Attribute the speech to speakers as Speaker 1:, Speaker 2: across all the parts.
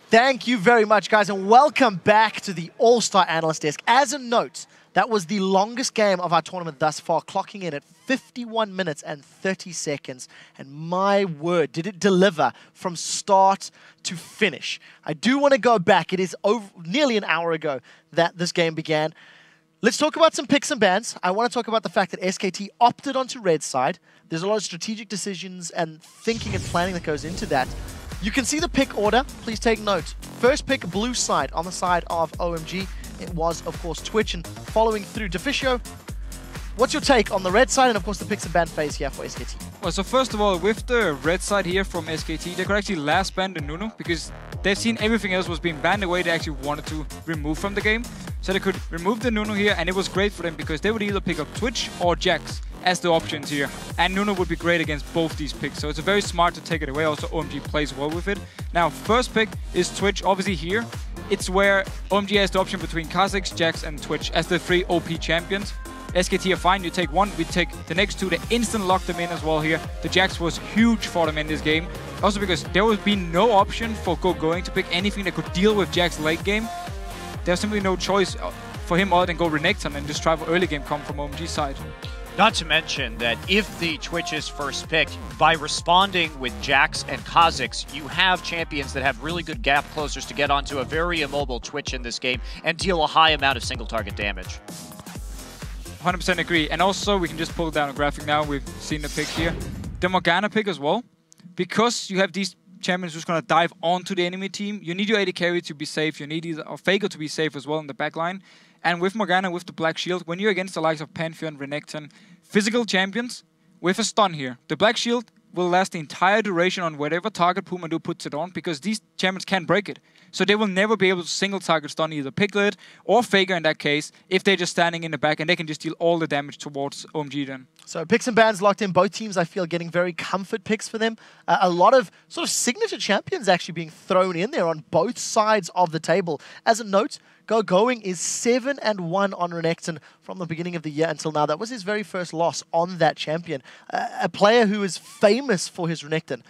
Speaker 1: Thank you very much, guys, and welcome back to the All-Star Analyst Desk. As a note, that was the longest game of our tournament thus far, clocking in at 51 minutes and 30 seconds. And my word, did it deliver from start to finish. I do want to go back. It is nearly an hour ago that this game began. Let's talk about some picks and bans. I want to talk about the fact that SKT opted onto red side. There's a lot of strategic decisions and thinking and planning that goes into that. You can see the pick order. Please take note. First pick, blue side, on the side of OMG. It was, of course, Twitch, and following through Deficio. What's your take on the red side and, of course, the picks and ban phase here for SKT?
Speaker 2: Well, so first of all, with the red side here from SKT, they could actually last ban the Nunu because they've seen everything else was being banned away they actually wanted to remove from the game. So they could remove the Nunu here, and it was great for them because they would either pick up Twitch or Jax as the options here. And Nunu would be great against both these picks. So it's very smart to take it away. Also, OMG plays well with it. Now, first pick is Twitch. Obviously here, it's where OMG has the option between Kha'Zix, Jax, and Twitch as the 3 OP champions. SKT are fine. You take one, we take the next 2. They instant lock them in as well here. The Jax was huge for them in this game. Also because there would be no option for going to pick anything that could deal with Jax late game. There's simply no choice for him other than go Renekton and just try for early game come from OMG side.
Speaker 3: Not to mention that if the Twitch is first picked, by responding with Jax and Kha'Zix, you have champions that have really good gap closers to get onto a very immobile Twitch in this game and deal a high amount of single target damage.
Speaker 2: 100% agree. And also, we can just pull down a graphic now. We've seen the pick here. The Morgana pick as well. Because you have these champions who's going to dive onto the enemy team, you need your AD carry to be safe. You need a Faker to be safe as well in the backline. And with Morgana, with the Black Shield, when you're against the likes of Pantheon, Renekton, physical champions, with a stun here, the Black Shield will last the entire duration on whatever target Pumandu puts it on, because these champions can't break it. So they will never be able to single target stun either Piglet or Faker in that case, if they're just standing in the back, and they can just deal all the damage towards OMG then.
Speaker 1: So picks and bans locked in. Both teams, I feel, getting very comfort picks for them. A lot of sort of signature champions actually being thrown in there on both sides of the table. As a note, Going is 7-1 on Renekton from the beginning of the year until now. That was his very first loss on that champion. A player who is famous for his Renekton.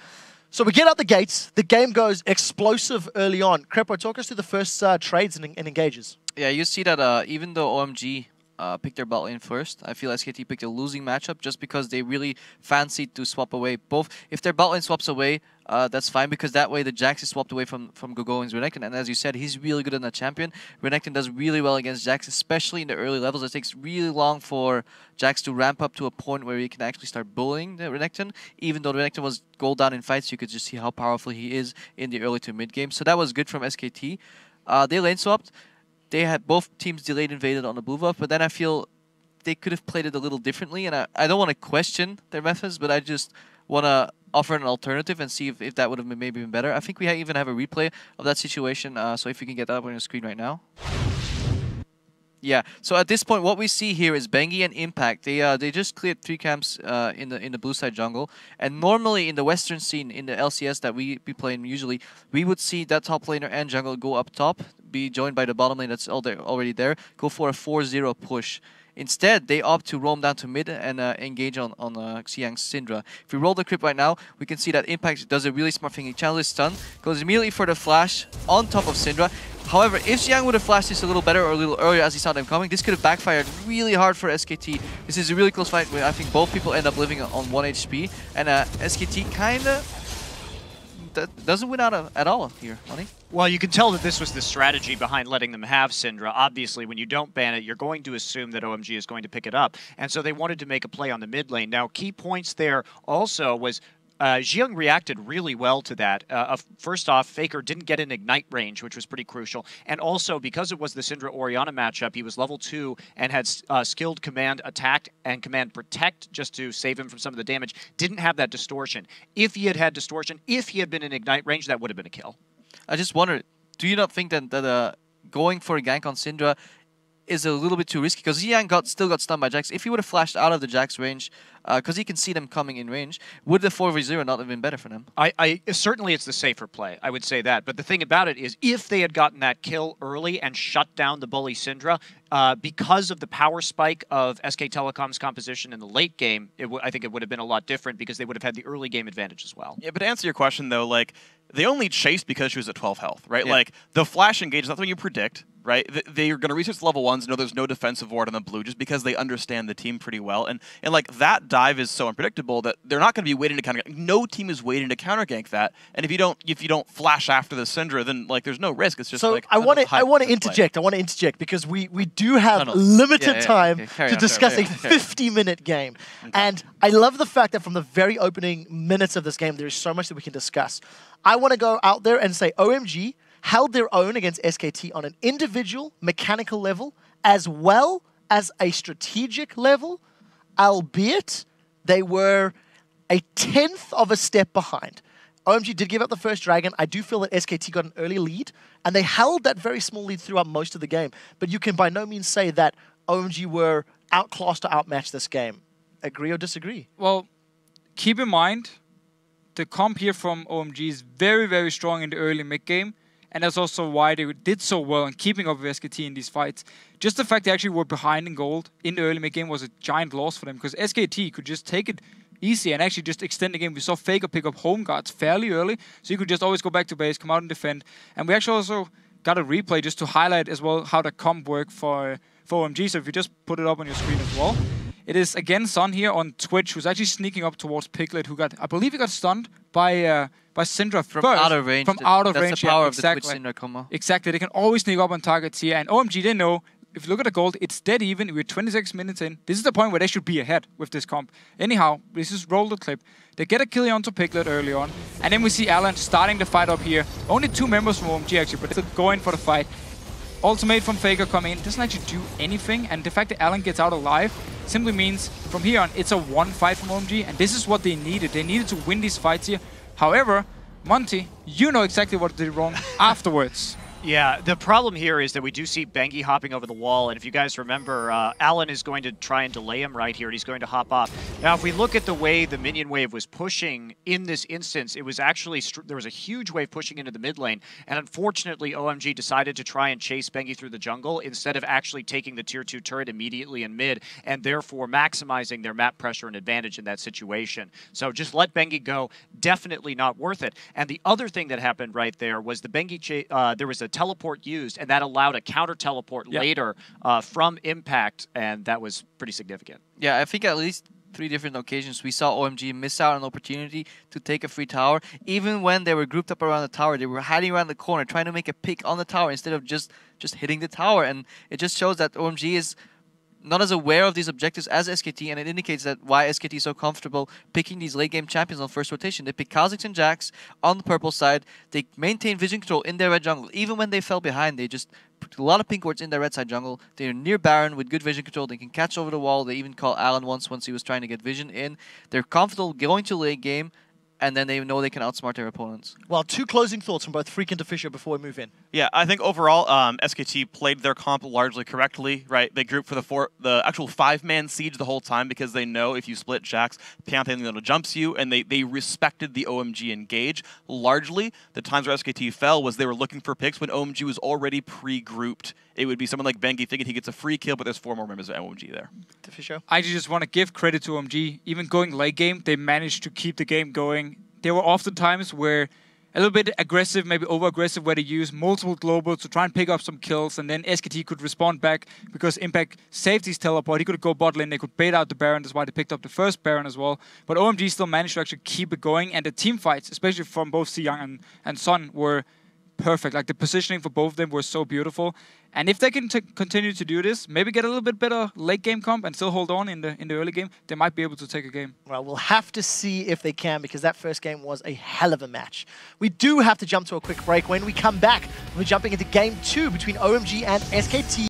Speaker 1: So we get out the gates. The game goes explosive early on. Crepo, talk us through the first trades and engages.
Speaker 4: Yeah, you see that even though OMG picked their bot lane first, I feel SKT picked a losing matchup just because they really fancied to swap away both. If their bot lane swaps away, that's fine, because that way the Jax is swapped away from Gogoin's Renekton. And as you said, he's really good on that champion. Renekton does really well against Jax, especially in the early levels. It takes really long for Jax to ramp up to a point where he can actually start bullying the Renekton. Even though the Renekton was gold down in fights, you could just see how powerful he is in the early to mid game. So that was good from SKT. They lane swapped. They had both teams delayed invaded on the blue buff, but then I feel they could have played it a little differently, and I don't want to question their methods, but I just want to offer an alternative and see if that would have been maybe been better. I think we even have a replay of that situation, so if you can get that up on your screen right now. Yeah, so at this point, what we see here is Bengi and Impact. They just cleared 3 camps in the blue side jungle, and normally in the Western scene, in the LCS that we play in usually, we would see that top laner and jungle go up top, be joined by the bottom lane that's already there, go for a 4-0 push. Instead, they opt to roam down to mid and engage on Xiang's Syndra. If we roll the crypt right now, we can see that Impact does a really smart thing. He channels his stun, goes immediately for the flash on top of Syndra. However, if Xiang would have flashed this a little better or a little earlier as he saw them coming, this could have backfired really hard for SKT. This is a really close fight where I think both people end up living on 1 HP, and SKT kinda doesn't win out at all here, Money.
Speaker 3: Well, you can tell that this was the strategy behind letting them have Syndra. Obviously, when you don't ban it, you're going to assume that OMG is going to pick it up. And so they wanted to make a play on the mid lane. Now, key points there also was Xiang reacted really well to that. First off, Faker didn't get an Ignite range, which was pretty crucial. And also, because it was the Syndra-Orianna matchup, he was level 2 and had skilled Command Attack and Command Protect just to save him from some of the damage. Didn't have that distortion. If he had had distortion, if he had been in Ignite range, that would have been a kill.
Speaker 4: I just wonder, do you not think that going for a gank on Syndra is a little bit too risky because Xiang still got stunned by Jax. If he would have flashed out of the Jax range, because he can see them coming in range, would the 4v0 not have been better for them?
Speaker 3: Certainly it's the safer play, I would say that. But the thing about it is, if they had gotten that kill early and shut down the bully Syndra, because of the power spike of SK Telecom's composition in the late game, I think it would have been a lot different because they would have had the early game advantage as well.
Speaker 5: Yeah, but to answer your question though, like, they only chased because she was at 12 health, right?
Speaker 4: Yeah.
Speaker 5: Like, the flash engage is not something you predict, right? They're going to research level 1s, know there's no defensive ward on the blue just because they understand the team pretty well. And like, that dive is so unpredictable that they're not going to be waiting to counter gank. No team is waiting to counter gank that. And if you don't flash after the Syndra, then like there's no risk. It's just
Speaker 1: so
Speaker 5: like
Speaker 1: I want to interject. I want to interject because we do have limited time to discuss a 50-minute game.
Speaker 5: Okay.
Speaker 1: And I love the fact that from the very opening minutes of this game, there is so much that we can discuss. I want to go out there and say OMG held their own against SKT on an individual mechanical level as well as a strategic level, albeit they were a 10th of a step behind. OMG did give up the first dragon. I do feel that SKT got an early lead, and they held that very small lead throughout most of the game. But you can by no means say that OMG were outclassed or outmatched this game. Agree or disagree?
Speaker 2: Well, keep in mind, the comp here from OMG is very, very strong in the early mid-game. And that's also why they did so well in keeping up with SKT in these fights. Just the fact they actually were behind in gold in the early mid-game was a giant loss for them, because SKT could just take it easy and actually just extend the game. We saw Faker pick up home guards fairly early, so you could just always go back to base, come out and defend. And we actually also got a replay just to highlight as well how the comp worked for OMG. So if you just put it up on your screen as well. It is again Son here on Twitch, who's actually sneaking up towards Piglet, who got, I believe he got stunned by Syndra
Speaker 4: from
Speaker 2: first.
Speaker 4: Out of range.
Speaker 2: From out of
Speaker 4: That's
Speaker 2: range.
Speaker 4: the power
Speaker 2: yeah,
Speaker 4: of the Twitch Syndra combo.
Speaker 2: Exactly. They can always sneak up on targets here. And OMG, they know, if you look at the gold, it's dead even. We're 26 minutes in. This is the point where they should be ahead with this comp. Anyhow, let's just roll the clip. They get a kill onto Piglet early on. And then we see Alan starting the fight up here. Only 2 members from OMG actually, but they're going for the fight. Ultimate from Faker coming in, doesn't actually do anything, and the fact that Alan gets out alive simply means from here on it's a 1-5 from OMG, and this is what they needed. They needed to win these fights here. However, Monty, you know exactly what they did wrong afterwards.
Speaker 3: Yeah, the problem here is that we do see Bengi hopping over the wall, and if you guys remember, Alan is going to try and delay him right here, and he's going to hop off. Now, if we look at the way the minion wave was pushing in this instance, it was actually, there was a huge wave pushing into the mid lane, and unfortunately, OMG decided to try and chase Bengi through the jungle instead of actually taking the tier 2 turret immediately in mid, and therefore maximizing their map pressure and advantage in that situation. So just let Bengi go, definitely not worth it. And the other thing that happened right there was the Bengi, there was a teleport used, and that allowed a counter teleport later from Impact, and that was pretty significant.
Speaker 4: Yeah, I think at least 3 different occasions we saw OMG miss out on an opportunity to take a free tower. Even when they were grouped up around the tower, they were hiding around the corner, trying to make a pick on the tower instead of just hitting the tower. And it just shows that OMG is not as aware of these objectives as SKT, and it indicates that why SKT is so comfortable picking these late game champions on first rotation. They pick Kha'Zix and Jax on the purple side. They maintain vision control in their red jungle. Even when they fell behind, they just put a lot of pink wards in their red side jungle. They're near Baron with good vision control. They can catch over the wall. They even call Alan once he was trying to get vision in. They're comfortable going to late game, and then they know they can outsmart their opponents.
Speaker 1: Well, 2 closing thoughts from both Freak and Fisher before we move in.
Speaker 5: Yeah, I think overall, SKT played their comp largely correctly, right? They grouped for the actual 5-man siege the whole time because they know if you split Jax, Pantheon jumps you, and they respected the OMG engage. Largely, the times where SKT fell was they were looking for picks when OMG was already pre-grouped. It would be someone like Bengi thinking he gets a free kill, but there's 4 more members of OMG there.
Speaker 1: Fisher?
Speaker 2: I just want to give credit to OMG. Even going late game, they managed to keep the game going. There were often times where a little bit aggressive, maybe over-aggressive, where they use multiple globals to try and pick up some kills, and then SKT could respond back because Impact saved his teleport. He could go bot lane, they could bait out the Baron, that's why they picked up the first Baron as well. But OMG still managed to actually keep it going, and the team fights, especially from both Xiang and Son, were perfect. Like, the positioning for both of them were so beautiful. And if they can continue to do this, maybe get a little bit better late game comp and still hold on in the early game, they might be able to take a game.
Speaker 1: Well, we'll have to see if they can, because that first game was a hell of a match. We do have to jump to a quick break. When we come back, we're jumping into game 2 between OMG and SKT.